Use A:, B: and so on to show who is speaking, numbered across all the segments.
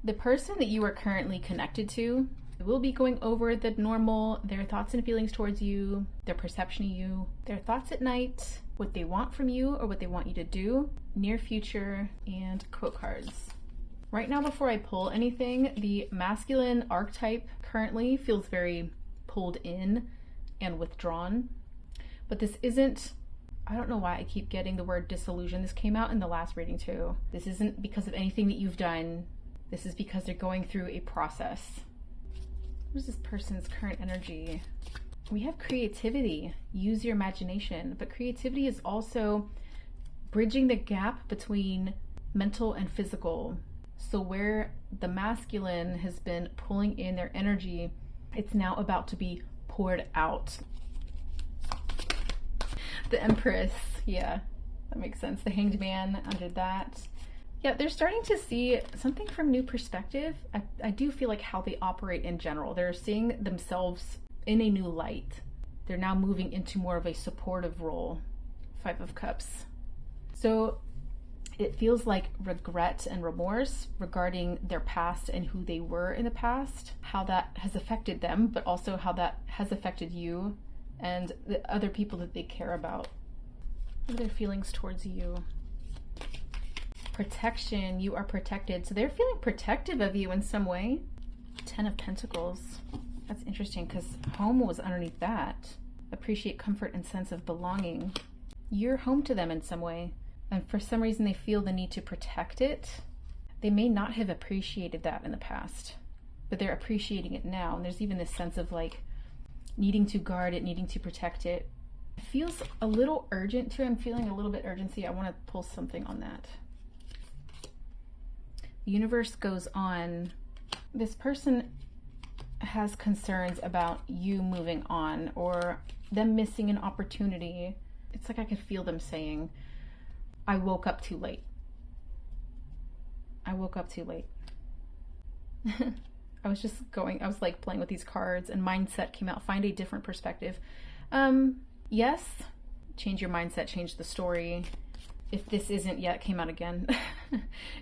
A: The person that you are currently connected to will be going over the normal, their thoughts and feelings towards you, their perception of you, their thoughts at night, what they want from you or what they want you to do, near future, and quote cards. Right now, before I pull anything, the masculine archetype currently feels very pulled in and withdrawn. But this isn't, I don't know why I keep getting the word disillusion. This came out in the last reading too. This isn't because of anything that you've done. This is because they're going through a process. What is this person's current energy? We have creativity. Use your imagination. But creativity is also bridging the gap between mental and physical. So where the masculine has been pulling in their energy, it's now about to be poured out. The Empress, yeah, that makes sense. The Hanged Man under that. Yeah, they're starting to see something from new perspective. I do feel like how they operate in general. They're seeing themselves in a new light. They're now moving into more of a supportive role. Five of Cups. So it feels like regret and remorse regarding their past and who they were in the past, how that has affected them, but also how that has affected you and the other people that they care about. What are their feelings towards you? Protection, you are protected. So they're feeling protective of you in some way. 10 of Pentacles. That's interesting because home was underneath that. Appreciate comfort and sense of belonging. You're home to them in some way. And for some reason they feel the need to protect it. They may not have appreciated that in the past, but they're appreciating it now. And there's even this sense of like needing to guard it, needing to protect it. It feels a little urgent too. I'm feeling a little bit urgency. I want to pull something on that. The universe goes on. This person has concerns about you moving on or them missing an opportunity. It's like I could feel them saying, I woke up too late. I woke up too late. I was like playing with these cards and mindset came out. Find a different perspective. Yes, change your mindset, change the story. If this isn't yet, came out again.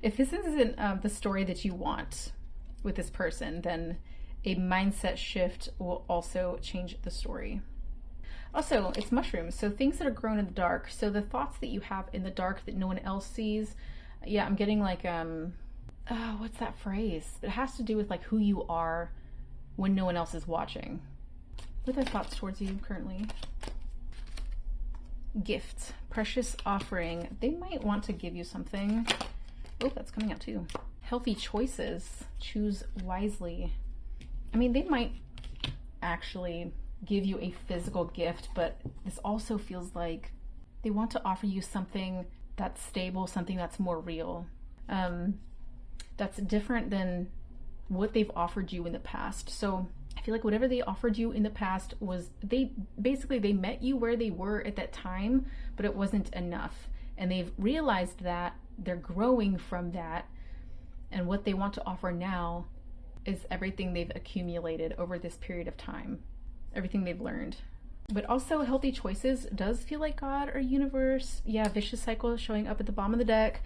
A: If this isn't the story that you want with this person, then a mindset shift will also change the story. Also, it's mushrooms, so things that are grown in the dark. So the thoughts that you have in the dark that no one else sees. Yeah, I'm getting like, what's that phrase? It has to do with like who you are when no one else is watching. What are their thoughts towards you currently? Gift, precious offering. They might want to give you something. Oh, that's coming out too. Healthy choices. Choose wisely. I mean, they might actually give you a physical gift, but this also feels like they want to offer you something that's stable, something that's more real. That's different than what they've offered you in the past. So I feel like whatever they offered you in the past was, they met you where they were at that time, but it wasn't enough. And they've realized that, they're growing from that, and what they want to offer now is everything they've accumulated over this period of time, everything they've learned. But also healthy choices does feel like God or universe. Yeah, vicious cycle showing up at the bottom of the deck.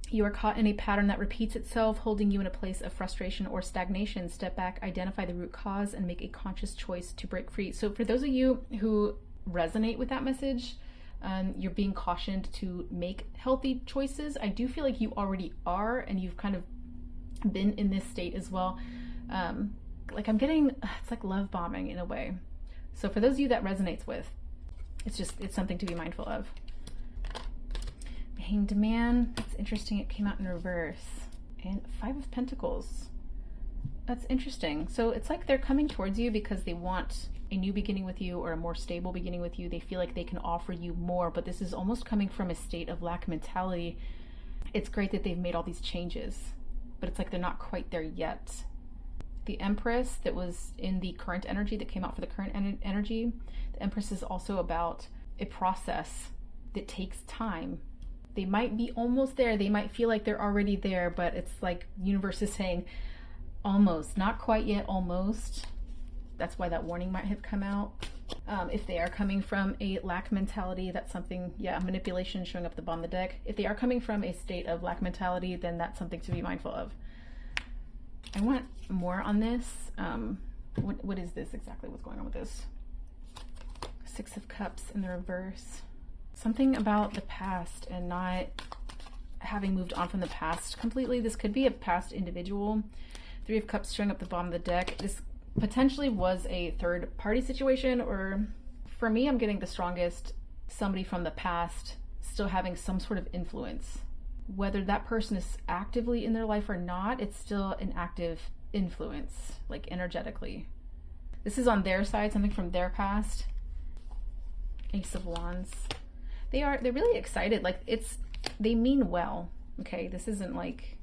A: You are caught in a pattern that repeats itself, holding you in a place of frustration or stagnation. Step back, identify the root cause, and make a conscious choice to break free. So for those of you who resonate with that message, you're being cautioned to make healthy choices. I do feel like you already are, and you've kind of been in this state as well. Like I'm getting, it's like love bombing in a way. So for those of you that resonates with, it's something to be mindful of. Hanged Man, that's interesting. It came out in reverse. And 5 of Pentacles. That's interesting. So it's like they're coming towards you because they want a new beginning with you or a more stable beginning with you. They feel like they can offer you more, but this is almost coming from a state of lack mentality. It's great that they've made all these changes, but it's like they're not quite there yet. The Empress that was in the current energy, that came out for the current energy, the Empress is also about a process that takes time. They might be almost there. They might feel like they're already there, but it's like universe is saying almost, not quite yet, almost. That's why that warning might have come out. If they are coming from a lack mentality, that's something, yeah, manipulation showing up at the bottom of the deck. If they are coming from a state of lack mentality, then that's something to be mindful of. I want more on this. What is this exactly? What's going on with this? Six of Cups in the reverse. Something about the past and not having moved on from the past completely. This could be a past individual. Three of Cups showing up the bottom of the deck. This potentially was a third party situation, or for me, I'm getting the strongest somebody from the past still having some sort of influence. Whether that person is actively in their life or not, it's still an active influence, like energetically. This is on their side, something from their past. Ace of Wands. They're really excited. Like they mean well. Okay, this isn't like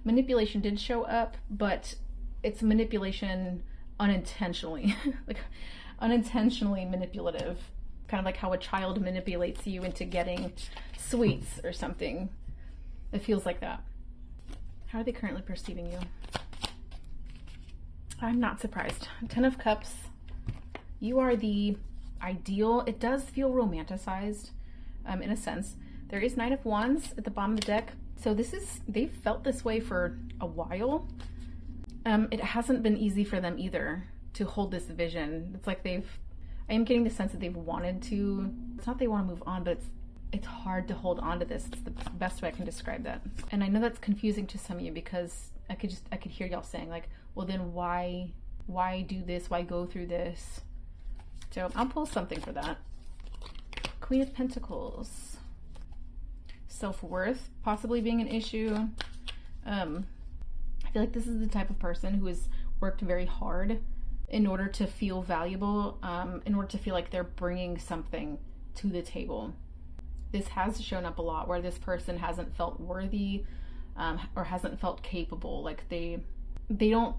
A: manipulation did show up, but it's manipulation unintentionally, like unintentionally manipulative, kind of like how a child manipulates you into getting sweets or something. It feels like that. How are they currently perceiving you? I'm not surprised. 10 of Cups. You are the ideal. It does feel romanticized, in a sense. There is Knight of Wands at the bottom of the deck. So they've felt this way for a while. It hasn't been easy for them either to hold this vision. It's like I am getting the sense that they've wanted to, it's not they want to move on, but it's hard to hold on to this. It's the best way I can describe that. And I know that's confusing to some of you, because I could hear y'all saying like, well then why do this? Why go through this? So I'll pull something for that. Queen of Pentacles. Self-worth possibly being an issue. I feel like this is the type of person who has worked very hard in order to feel valuable, in order to feel like they're bringing something to the table. This has shown up a lot where this person hasn't felt worthy, or hasn't felt capable. Like they don't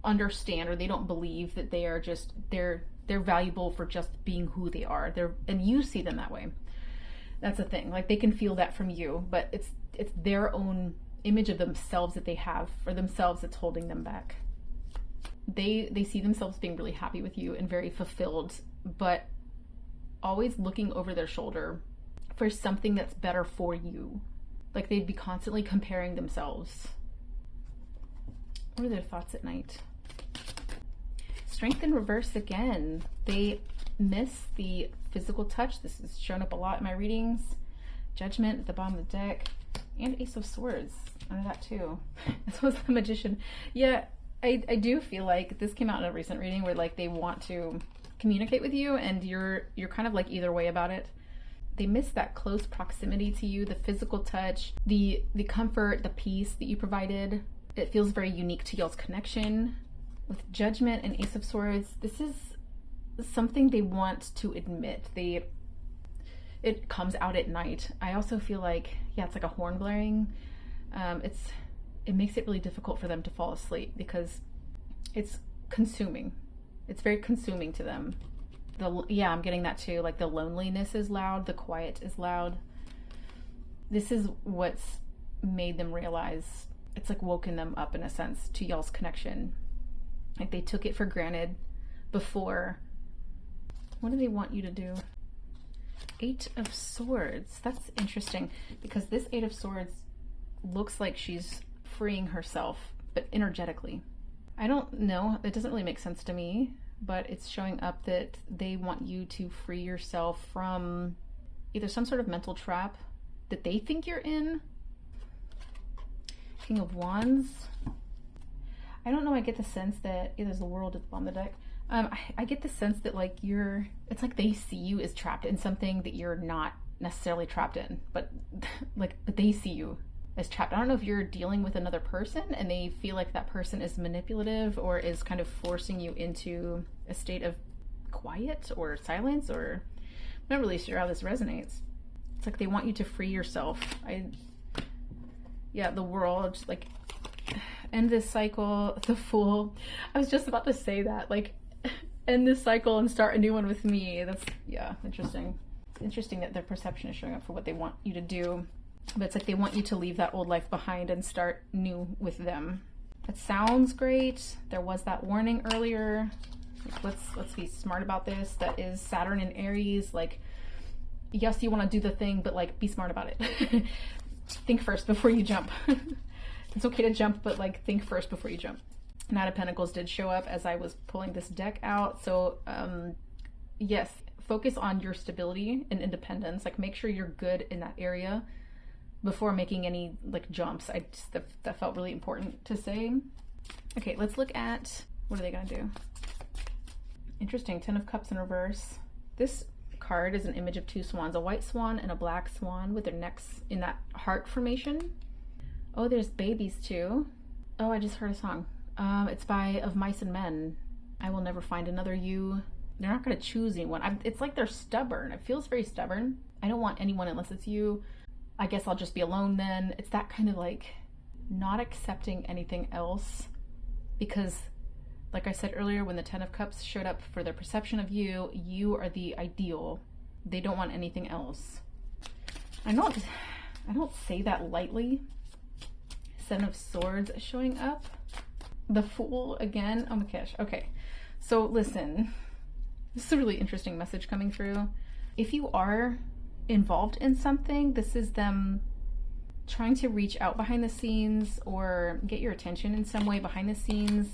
A: understand, or they don't believe that they are just, they're valuable for just being who they are. And you see them that way. That's the thing. Like they can feel that from you, but it's their own image of themselves that they have for themselves that's holding them back. They see themselves being really happy with you and very fulfilled, but always looking over their shoulder for something that's better for you. Like they'd be constantly comparing themselves. What are their thoughts at night? Strength in reverse again. They miss the physical touch. This has shown up a lot in my readings. Judgment at the bottom of the deck. And Ace of Swords under that too. As well as the Magician. Yeah, I do feel like this came out in a recent reading where like they want to communicate with you and you're kind of like either way about it. They miss that close proximity to you, the physical touch, the comfort, the peace that you provided. It feels very unique to y'all's connection. With Judgment and Ace of Swords, this is something they want to admit. It comes out at night. I also feel like, yeah, it's like a horn blaring. It makes it really difficult for them to fall asleep because it's consuming. It's very consuming to them. Yeah, I'm getting that too. Like the loneliness is loud, the quiet is loud. This is what's made them realize, it's like woken them up in a sense to y'all's connection. Like they took it for granted before. What do they want you to do? Eight of Swords. That's interesting because this Eight of Swords looks like she's freeing herself, but energetically. I don't know. It doesn't really make sense to me, but it's showing up that they want you to free yourself from either some sort of mental trap that they think you're in. King of Wands. I don't know. I get the sense that there's the World at the bottom of the deck. I get the sense that like it's like they see you as trapped in something that you're not necessarily trapped in, but they see you as trapped. I don't know if you're dealing with another person and they feel like that person is manipulative or is kind of forcing you into a state of quiet or silence, or I'm not really sure how this resonates. It's like they want you to free yourself. The World, like end this cycle, the Fool. I was just about to say that, like end this cycle and start a new one with me. That's, yeah, interesting. It's interesting that their perception is showing up for what they want you to do, but it's like they want you to leave that old life behind and start new with them. It sounds great. There was that warning earlier. Like, let's be smart about this. That is Saturn and Aries. Like, yes, you want to do the thing, but like, be smart about it. Think first before you jump. It's okay to jump, but like, think first before you jump. Knight of Pentacles did show up as I was pulling this deck out. So yes, focus on your stability and independence. Like, make sure you're good in that area before making any like jumps. That felt really important to say. Okay, let's look at, what are they gonna do? Interesting, 10 of Cups in reverse. This card is an image of two swans, a white swan and a black swan with their necks in that heart formation. Oh, there's babies too. Oh, I just heard a song. It's by Of Mice and Men. I will never find another you. They're not gonna choose anyone. It's like they're stubborn. It feels very stubborn. I don't want anyone unless it's you. I guess I'll just be alone then. It's that kind of like not accepting anything else, because like I said earlier, when the 10 of Cups showed up for their perception of you, you are the ideal. They don't want anything else. I don't say that lightly. 7 of Swords showing up. The Fool again. Oh my gosh. Okay. So listen, this is a really interesting message coming through. If you are involved in something, this is them trying to reach out behind the scenes or get your attention in some way behind the scenes,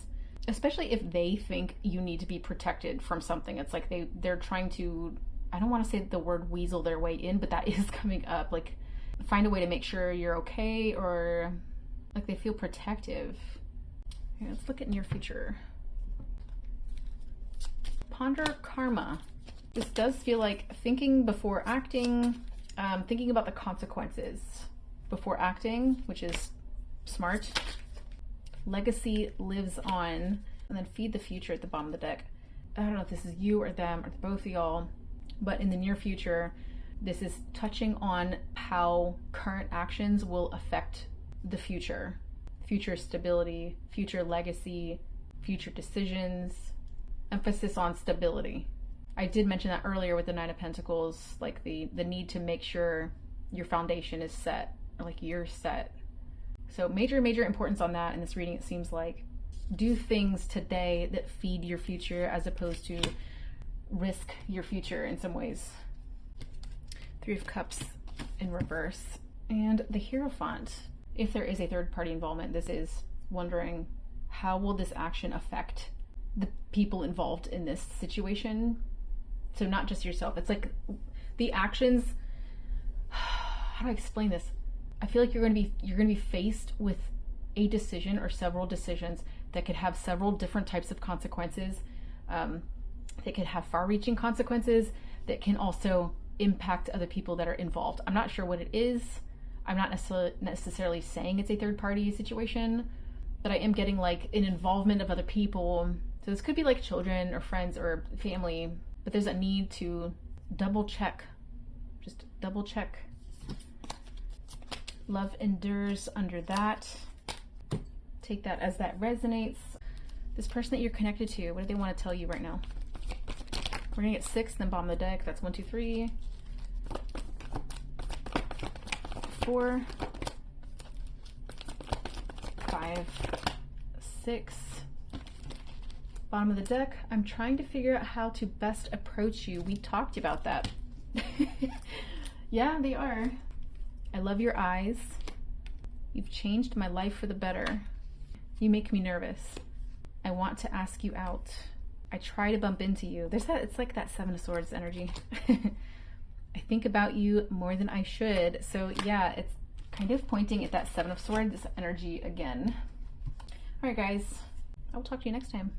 A: especially if they think you need to be protected from something. It's like they're trying to, I don't want to say the word weasel their way in, but that is coming up. Like, find a way to make sure you're okay, or like they feel protective. Okay, let's look at near future. Ponder karma. This does feel like thinking before acting, thinking about the consequences before acting, which is smart. Legacy lives on, and then feed the future at the bottom of the deck. I don't know if this is you or them or both of y'all, but in the near future, this is touching on how current actions will affect the future. Future stability, future legacy, future decisions. Emphasis on stability. I did mention that earlier with the 9 of Pentacles, like the need to make sure your foundation is set, or like you're set. So major importance on that in this reading. It seems like do things today that feed your future as opposed to risk your future in some ways. 3 of Cups in reverse. And the Hierophant. If there is a third party involvement, this is wondering, how will this action affect the people involved in this situation? So not just yourself. It's like the actions, how do I explain this? I feel like you're going to be faced with a decision or several decisions that could have several different types of consequences. They could have far-reaching consequences that can also impact other people that are involved. I'm not sure what it is. I'm not necessarily saying it's a third-party situation, but I am getting like an involvement of other people. So this could be like children or friends or family, but there's a need to double check. Just double check. Love endures under that. Take that as that resonates. This person that you're connected to, what do they want to tell you right now? We're gonna get 6, then bottom of the deck. That's 1, 2, 3, 4, 5, 6. Bottom of the deck. I'm trying to figure out how to best approach you. We talked about that. Yeah, they are. I love your eyes. You've changed my life for the better. You make me nervous. I want to ask you out. I try to bump into you. There's that, it's like that 7 of Swords energy. I think about you more than I should. So yeah, it's kind of pointing at that 7 of Swords energy again. All right, guys. I will talk to you next time.